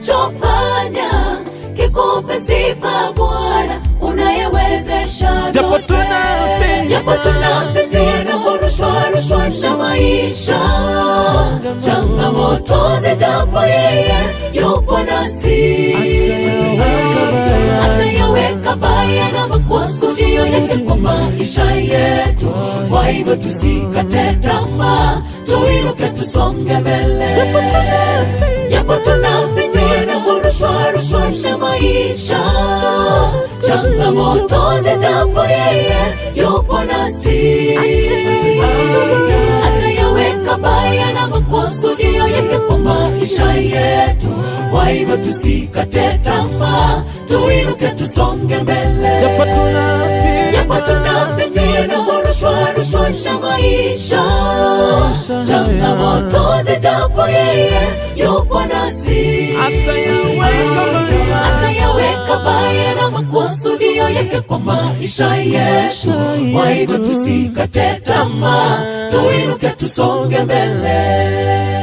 unachofanya kikupe sifa Bwana, unayewezesha japo tunafifia na kurushwa na maisha, changamoto zijapo yeye yupo nasi, atayaweka bayana makusudio yake kwa maisha yetu. Kwa hivyo tusikate tamaa, tuinuke tusonge mbele, japo tunafifia na kurushwa na maisha, changamoto zijapo yeye yupo nasi, atayaweka bayana makusudio yake kwa maisha yetu. Kwa hivyo tusikate tamaa, tuinuke tusonge mbele, japo tunafifia na kurushwa na maisha, changamoto zijapo yeye yupo nasi, atayaweka bayana makusudio yake kwa maisha yetu. Kwa hivyo tusikate tamaa, tuinuke tusonge mbele.